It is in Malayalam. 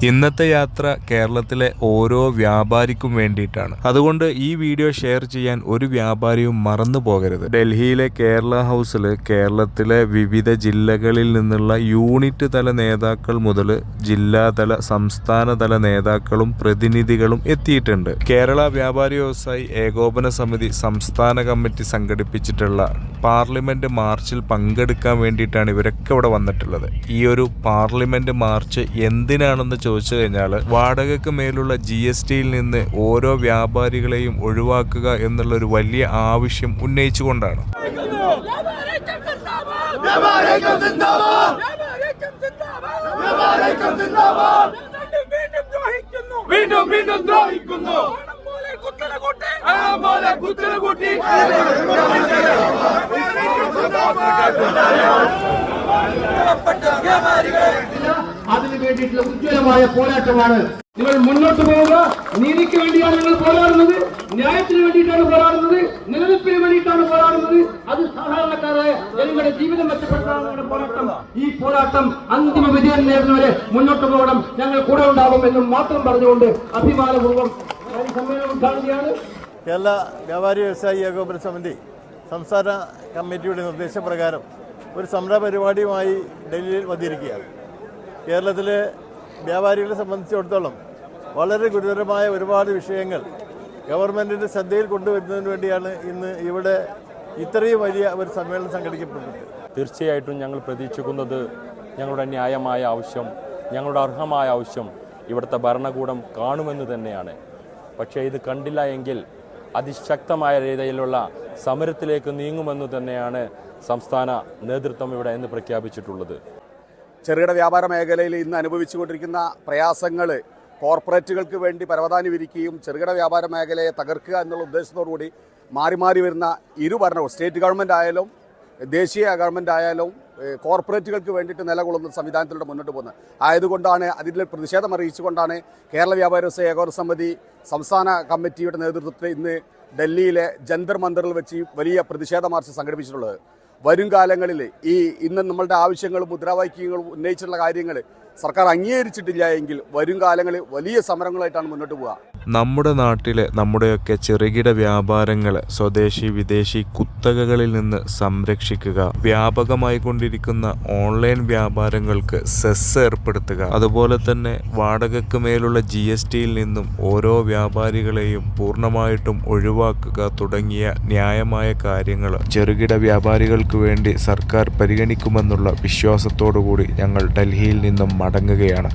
ഇന്നത്തെ യാത്ര കേരളത്തിലെ ഓരോ വ്യാപാരിക്കും വേണ്ടിയിട്ടാണ്. അതുകൊണ്ട് ഈ വീഡിയോ ഷെയർ ചെയ്യാൻ ഒരു വ്യാപാരിയും മറന്നു പോകരുത്. ഡൽഹിയിലെ കേരള ഹൗസിൽ കേരളത്തിലെ വിവിധ ജില്ലകളിൽ നിന്നുള്ള യൂണിറ്റ് തല നേതാക്കൾ മുതൽ ജില്ലാതല സംസ്ഥാനതല നേതാക്കളും പ്രതിനിധികളും എത്തിയിട്ടുണ്ട്. കേരള വ്യാപാരി വ്യവസായി ഏകോപന സമിതി സംസ്ഥാന കമ്മിറ്റി സംഘടിപ്പിച്ചിട്ടുള്ള പാർലമെന്റ് മാർച്ചിൽ പങ്കെടുക്കാൻ വേണ്ടിയിട്ടാണ് ഇവരൊക്കെ ഇവിടെ വന്നിട്ടുള്ളത്. ഈ ഒരു പാർലമെന്റ് മാർച്ച് എന്തിനാണെന്ന് ചോദിച്ചു കഴിഞ്ഞാൽ വാടകയ്ക്ക് മേലുള്ള GSTയിൽ നിന്ന് ഓരോ വ്യാപാരികളെയും ഒഴിവാക്കുക എന്നുള്ളൊരു വലിയ ആവശ്യം ഉന്നയിച്ചുകൊണ്ടാണ്. അതിനു വേണ്ടിയിട്ടുള്ള ഉജ്ജ്വലമായ പോരാട്ടമാണ്. നിങ്ങൾ മുന്നോട്ട് പോവുക. നീതിക്ക് വേണ്ടിയാണ് നിങ്ങൾ പോരാടുന്നത്, ന്യായത്തിന് വേണ്ടിയിട്ടാണ് പോരാടുന്നത്, നിലനിൽപ്പിന് വേണ്ടിയിട്ടാണ് പോരാടുന്നത്. അത് സാധാരണക്കാരായ ജനങ്ങളുടെ ജീവിതം മെച്ചപ്പെടുത്താൻ നിങ്ങളുടെ പോരാട്ടം. ഈ പോരാട്ടം അന്തിമ വിജയം നേടുന്നവരെ മുന്നോട്ട് പോകണം. ഞങ്ങൾ കൂടെ ഉണ്ടാകും എന്നും മാത്രം പറഞ്ഞുകൊണ്ട് അഭിമാനപൂർവ്വം സമ്മേളനം ഉദ്ഘാടനയാണ്. കേരള വ്യാപാരി വ്യവസായി ഏകോപന സമിതി സംസ്ഥാന കമ്മിറ്റിയുടെ നിർദ്ദേശപ്രകാരം ഒരു സമര പരിപാടിയുമായി ഡൽഹിയിൽ വന്നിരിക്കുകയാണ്. കേരളത്തിലെ വ്യാപാരികളെ സംബന്ധിച്ചിടത്തോളം വളരെ ഗുരുതരമായ ഒരുപാട് വിഷയങ്ങൾ ഗവൺമെൻറ്റിൻ്റെ ശ്രദ്ധയിൽ കൊണ്ടുവരുന്നതിന് വേണ്ടിയാണ് ഇന്ന് ഇവിടെ ഇത്രയും വലിയ ഒരു സമ്മേളനം സംഘടിപ്പിക്കപ്പെട്ടത്. തീർച്ചയായിട്ടും ഞങ്ങൾ പ്രതീക്ഷിക്കുന്നത് ഞങ്ങളുടെ ന്യായമായ ആവശ്യം, ഞങ്ങളുടെ അർഹമായ ആവശ്യം ഇവിടുത്തെ ഭരണകൂടം കാണുമെന്ന് തന്നെയാണ്. പക്ഷേ ഇത് കണ്ടില്ല എങ്കിൽ അതിശക്തമായ രീതിയിലുള്ള സമരത്തിലേക്ക് നീങ്ങുമെന്ന് തന്നെയാണ് സംസ്ഥാന നേതൃത്വം ഇവിടെ ഇന്ന് പ്രഖ്യാപിച്ചിട്ടുള്ളത്. ചെറുകിട വ്യാപാര മേഖലയിൽ ഇന്ന് അനുഭവിച്ചുകൊണ്ടിരിക്കുന്ന പ്രയാസങ്ങൾ കോർപ്പറേറ്റുകൾക്ക് വേണ്ടി പരവതാനി വിരിക്കുകയും ചെറുകിട വ്യാപാര മേഖലയെ തകർക്കുക എന്നുള്ള ഉദ്ദേശത്തോടുകൂടി മാറി മാറി വരുന്ന ഇരുഭരണവും സ്റ്റേറ്റ് ഗവൺമെൻറ് ആയാലും ദേശീയ ഗവൺമെൻറ് ആയാലും കോർപ്പറേറ്റുകൾക്ക് വേണ്ടിയിട്ട് നിലകൊള്ളുന്ന സംവിധാനത്തിലൂടെ മുന്നോട്ട് പോകുന്നത് ആയതുകൊണ്ടാണ് അതിൽ പ്രതിഷേധം അറിയിച്ചുകൊണ്ടാണ് കേരള വ്യാപാരി വ്യവസായ ഏകോപന സമിതി സംസ്ഥാന കമ്മിറ്റിയുടെ നേതൃത്വത്തിൽ ഇന്ന് ഡൽഹിയിലെ ജന്തർ മന്ദറിൽ വെച്ച് വലിയ പ്രതിഷേധ മാർച്ച് സംഘടിപ്പിച്ചിട്ടുള്ളത്. വരും കാലങ്ങളിൽ ഇന്ന് നമ്മളുടെ ആവശ്യങ്ങളും മുദ്രാവാക്യങ്ങളും ഉന്നയിച്ചിട്ടുള്ള കാര്യങ്ങൾ സർക്കാർ അംഗീകരിച്ചിട്ടില്ല എങ്കിൽ വരും കാലങ്ങളിൽ വലിയ സമരങ്ങളായിട്ടാണ് മുന്നോട്ട് പോവുക. നമ്മുടെ നാട്ടിലെ നമ്മുടെയൊക്കെ ചെറുകിട വ്യാപാരങ്ങളെ സ്വദേശി വിദേശി കുത്തകകളിൽ നിന്ന് സംരക്ഷിക്കുക, വ്യാപകമായി കൊണ്ടിരിക്കുന്ന ഓൺലൈൻ വ്യാപാരങ്ങൾക്ക് സെസ് ഏർപ്പെടുത്തുക, അതുപോലെ തന്നെ വാടകയ്ക്ക് മേലുള്ള GSTയിൽ നിന്നും ഓരോ വ്യാപാരികളെയും പൂർണ്ണമായിട്ടും ഒഴിവാക്കുക തുടങ്ങിയ ന്യായമായ കാര്യങ്ങൾ ചെറുകിട വ്യാപാരികൾക്ക് വേണ്ടി സർക്കാർ പരിഗണിക്കുമെന്നുള്ള വിശ്വാസത്തോടുകൂടി ഞങ്ങൾ ഡൽഹിയിൽ നിന്നും മടങ്ങുകയാണ്.